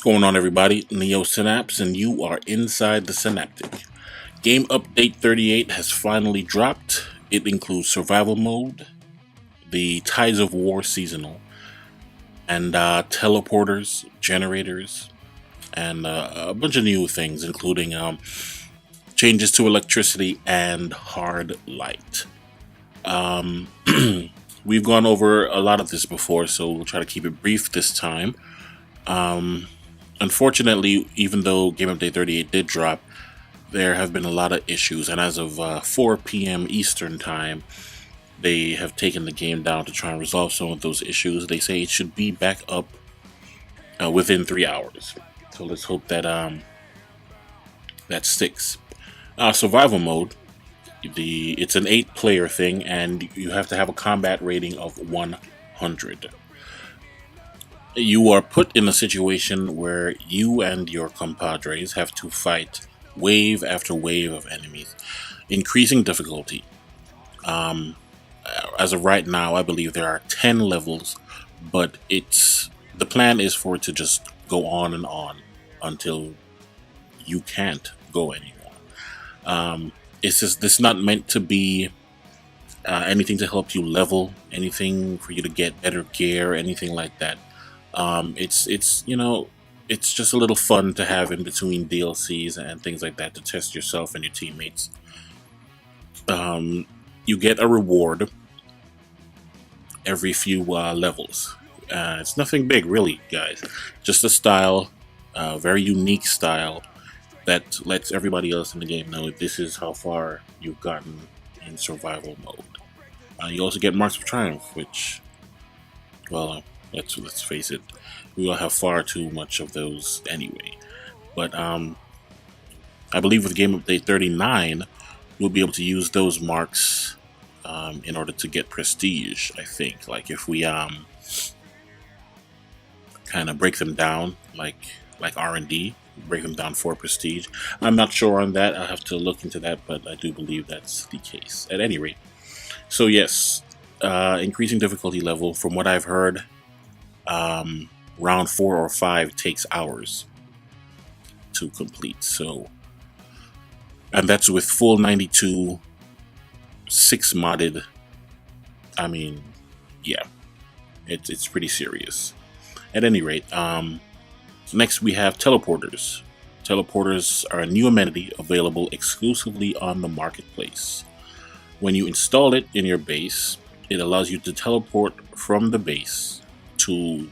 What's going on, everybody? Neo Synapse, and you are inside the Synaptic. Game Update 38 has finally dropped. It includes Survival Mode, the Tides of War Seasonal, and teleporters, generators, and a bunch of new things, including changes to electricity and hard light. We've gone over a lot of this before, so we'll try to keep it brief this time. Unfortunately, even though Game Update 38 did drop, there have been a lot of issues, and as of 4 p.m. Eastern Time, they have taken the game down to try and resolve some of those issues. They say it should be back up within 3 hours. So let's hope that that sticks. Survival mode. It's an 8-player thing, and you have to have a combat rating of 100. You are put in a situation where you and your compadres have to fight wave after wave of enemies, increasing difficulty. As of right now, I believe there are 10 levels, but the plan is for it to just go on and on until you can't go anymore. This not meant to be anything to help you level, anything for you to get better gear, anything like that. It's just a little fun to have in between DLCs and things like that to test yourself and your teammates. You get a reward every few levels. It's nothing big, really, guys. Just a style, very unique style that lets everybody else in the game know this is how far you've gotten in survival mode. You also get Marks of Triumph, which, well, let's face it, we all have far too much of those anyway. But I believe with Game Update 39, we'll be able to use those marks in order to get prestige. I think, like if we kind of break them down, like R&D, break them down for prestige. I'm not sure on that. I'll have to look into that, but I do believe that's the case. At any rate, so yes, increasing difficulty level. From what I've heard, round 4 or 5 takes hours to complete. So, and that's with full 92, 6 modded. I mean, yeah, it's pretty serious. At any rate, next we have teleporters. Teleporters are a new amenity available exclusively on the marketplace. When you install it in your base, it allows you to teleport from the base to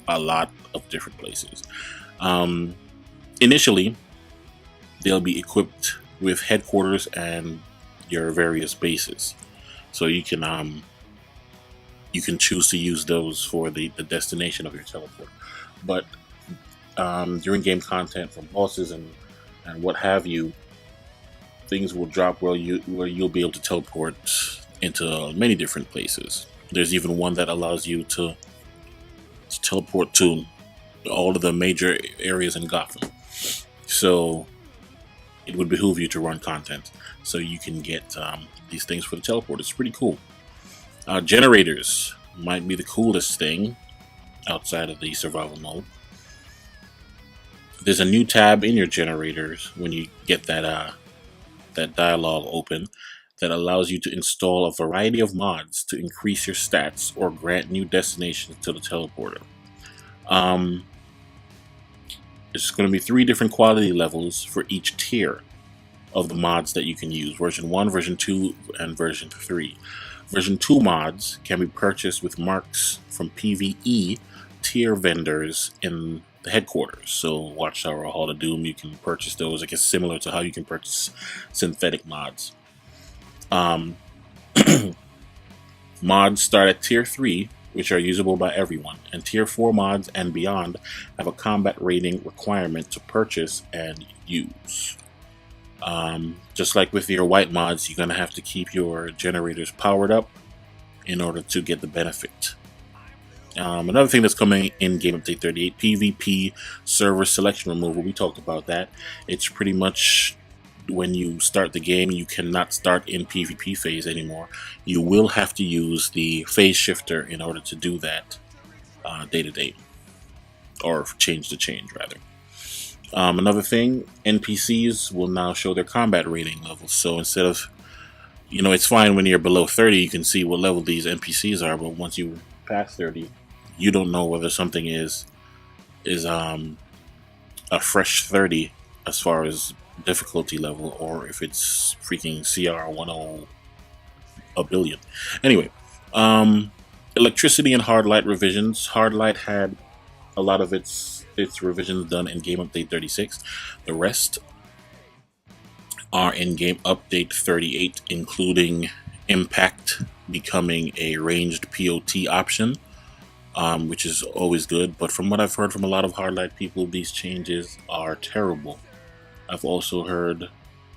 a lot of different places. Initially, they'll be equipped with headquarters and your various bases, so you can choose to use those for the destination of your teleport. But during game content from bosses and what have you, things will drop where you'll be able to teleport into many different places. There's even one that allows you to teleport to all of the major areas in Gotham. So it would behoove you to run content so you can get these things for the teleport. It's pretty cool. Generators might be the coolest thing outside of the survival mode. There's a new tab in your generators when you get that dialogue open that allows you to install a variety of mods to increase your stats or grant new destinations to the teleporter. There's going to be 3 different quality levels for each tier of the mods that you can use: version 1, version 2, and version 3. Version 2 mods can be purchased with marks from PvE tier vendors in the headquarters. So Watchtower or Hall of Doom, you can purchase those. I guess similar to how you can purchase synthetic mods. Mods start at tier 3, which are usable by everyone, and tier 4 mods and beyond have a combat rating requirement to purchase and use. Just like with your white mods, you're going to have to keep your generators powered up in order to get the benefit. Another thing that's coming in Game Update 38, PvP server selection removal. We talked about that. It's pretty much when you start the game, you cannot start in PvP phase anymore. You will have to use the phase shifter in order to do that day to day. or change rather. Another thing, NPCs will now show their combat rating levels. So instead of, it's fine when you're below 30, you can see what level these NPCs are, but once you pass 30, you don't know whether something is a fresh 30 as far as difficulty level, or if it's freaking CR 10 a billion. Anyway, electricity and hard light revisions. Hard light had a lot of its revisions done in game update 36. The rest are in game update 38, including impact becoming a ranged POT option, which is always good. But from what I've heard from a lot of hard light people, these changes are terrible. I've also heard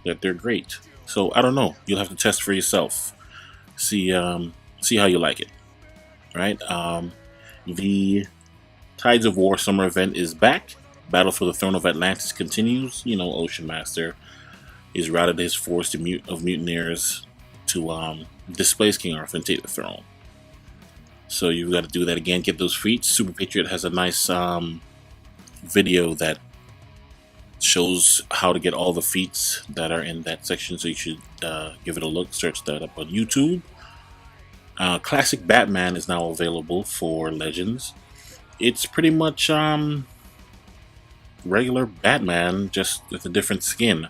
that they're great. So I don't know. You'll have to test for yourself. See how you like it. Right? The Tides of War summer event is back. Battle for the Throne of Atlantis continues. Ocean Master is routed his force of mutineers to displace King Arthur and take the throne. So you've got to do that again. Get those feats. Super Patriot has a nice video that shows how to get all the feats that are in that section. So you should give it a look. Search that up on YouTube. Classic Batman is now available for Legends. It's pretty much regular Batman, just with a different skin.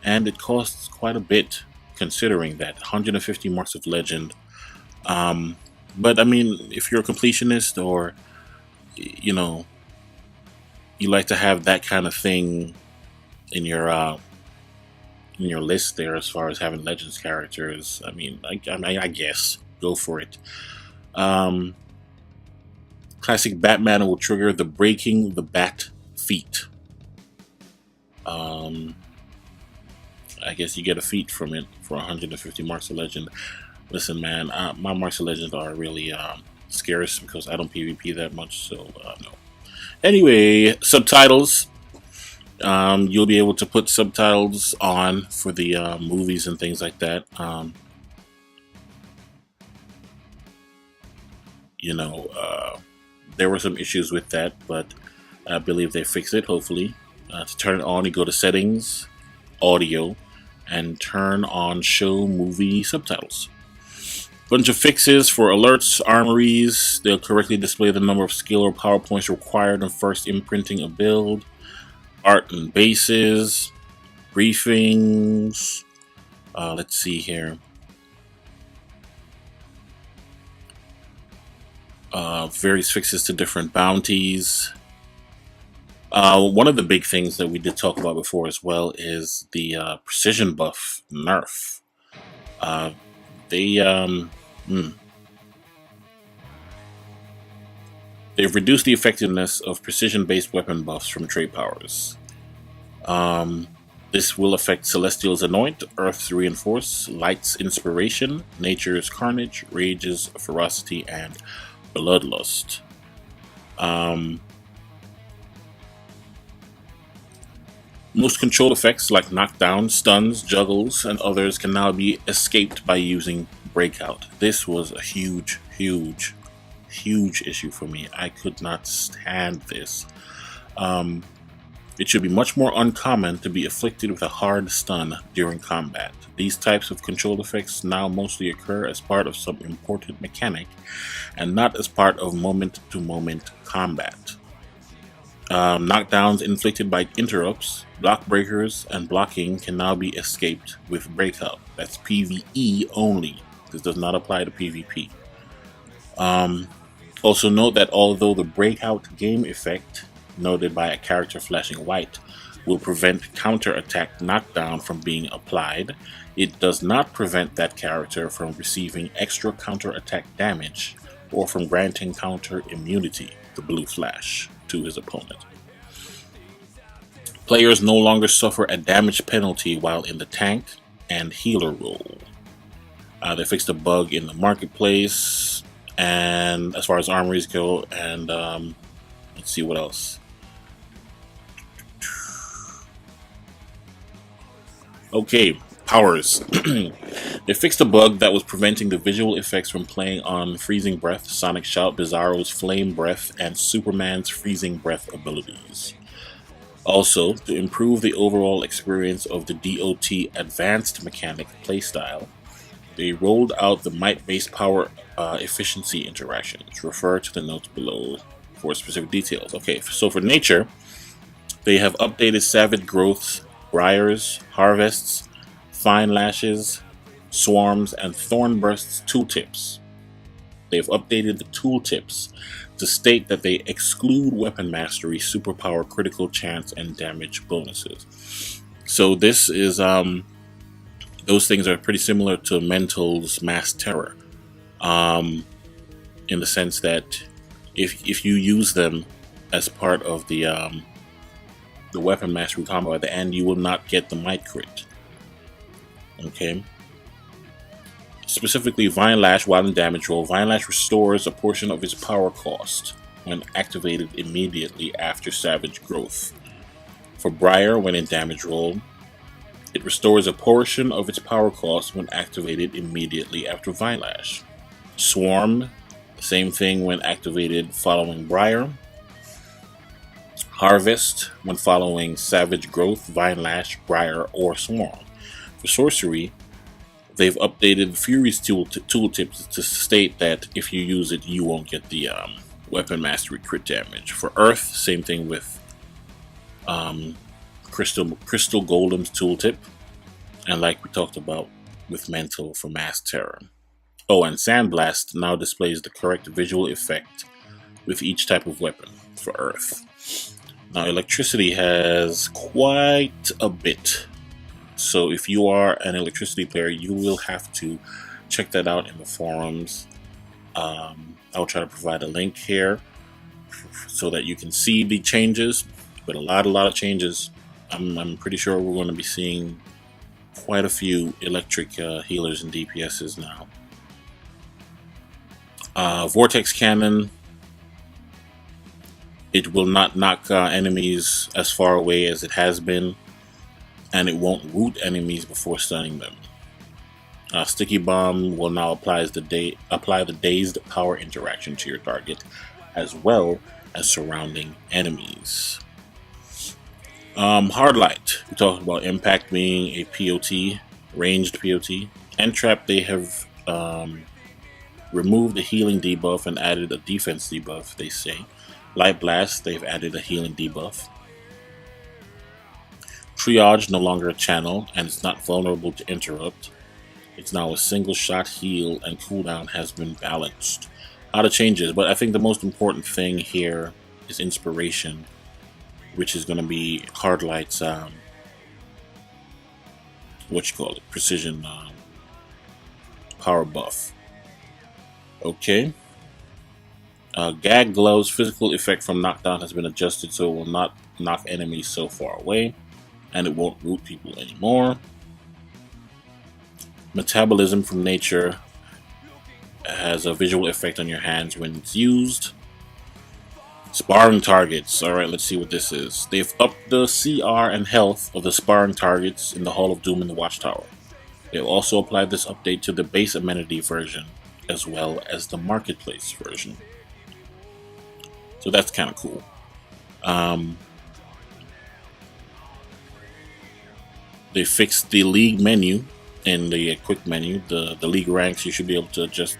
And it costs quite a bit, considering that 150 marks of Legend. But I mean, if you're a completionist, or you like to have that kind of thing in your list there, as far as having Legends characters, I mean, I guess go for it. Classic Batman will trigger the Breaking the Bat feat. I guess you get a feat from it for 150 marks of Legend. Listen, man, my marks of Legend are really scarce because I don't PvP that much, so no. Anyway, subtitles. You'll be able to put subtitles on for the movies and things like that. There were some issues with that, but I believe they fixed it, hopefully. To turn it on, you go to Settings, Audio, and turn on Show Movie Subtitles. Bunch of fixes for alerts, armories. They'll correctly display the number of skill or power points required on first imprinting a build. Art and bases. Briefings. Let's see here. Various fixes to different bounties. One of the big things that we did talk about before as well is the precision buff nerf. They've reduced the effectiveness of precision-based weapon buffs from trait powers. This will affect Celestial's Anoint, Earth's Reinforce, Light's Inspiration, Nature's Carnage, Rage's Ferocity, and Bloodlust. Most control effects like knockdown, stuns, juggles, and others can now be escaped by using Breakout. This was a huge issue for me. I could not stand this. It should be much more uncommon to be afflicted with a hard stun during combat. These types of control effects now mostly occur as part of some important mechanic and not as part of moment-to-moment combat. Knockdowns inflicted by interrupts, block breakers, and blocking can now be escaped with Breakout. That's PvE only. This does not apply to PvP. Also note that although the Breakout game effect, noted by a character flashing white, will prevent counter-attack knockdown from being applied, it does not prevent that character from receiving extra counter-attack damage or from granting counter immunity, the blue flash, to his opponent. Players no longer suffer a damage penalty while in the tank and healer role. They fixed a bug in the marketplace, and as far as armories go, and let's see what else. Okay, powers. They fixed a bug that was preventing the visual effects from playing on Freezing Breath, Sonic Shout, Bizarro's Flame Breath, and Superman's Freezing Breath abilities. Also, to improve the overall experience of the DOT Advanced Mechanic playstyle, they rolled out the might-based power efficiency interactions. Refer to the notes below for specific details. Okay, so for nature, they have updated Savage Growth's Briars, Harvests, Fine Lashes, Swarms, and Thornburst's tooltips. They've updated the tooltips to state that they exclude Weapon Mastery, Superpower, Critical Chance, and Damage bonuses. So this is, those things are pretty similar to Mental's Mass Terror, in the sense that if you use them as part of the Weapon Mastery combo at the end, you will not get the Might Crit. Okay. Specifically, Vine Lash while in damage roll. Vine Lash restores a portion of its power cost when activated immediately after Savage Growth. For Briar, when in damage roll, it restores a portion of its power cost when activated immediately after Vine Lash. Swarm, the same thing when activated following Briar. Harvest, when following Savage Growth, Vine Lash, Briar, or Swarm. For Sorcery, they've updated Fury's tooltips to state that if you use it, you won't get the Weapon Mastery crit damage. For Earth, same thing with Crystal Golem's tooltip, and like we talked about with Mental for Mass Terror. Oh, and Sandblast now displays the correct visual effect with each type of weapon for Earth. Now, Electricity has quite a bit. So if you are an Electricity player, you will have to check that out in the forums. I'll try to provide a link here so that you can see the changes. But a lot of changes. I'm pretty sure we're going to be seeing quite a few electric healers and DPSs now. Vortex Cannon. It will not knock enemies as far away as it has been, and it won't root enemies before stunning them. Sticky Bomb will now apply the dazed power interaction to your target, as well as surrounding enemies. Hard Light. We talked about Impact being a POT, ranged POT. Entrap, they have removed the healing debuff and added a defense debuff, they say. Light Blast, they've added a healing debuff. Triage, no longer a channel, and it's not vulnerable to interrupt. It's now a single shot heal, and cooldown has been balanced. A lot of changes, but I think the most important thing here is Inspiration, which is going to be Hard Light's, precision power buff. Okay. Gag Glove's physical effect from knockdown has been adjusted so it will not knock enemies so far away, and it won't root people anymore. Metabolism from nature has a visual effect on your hands when it's used. Sparring targets. Alright, let's see what this is. They've upped the CR and health of the sparring targets in the Hall of Doom and the Watchtower. They've also applied this update to the base amenity version, as well as the marketplace version. So that's kind of cool. They fixed the league menu in the quick menu. The league ranks, you should be able to adjust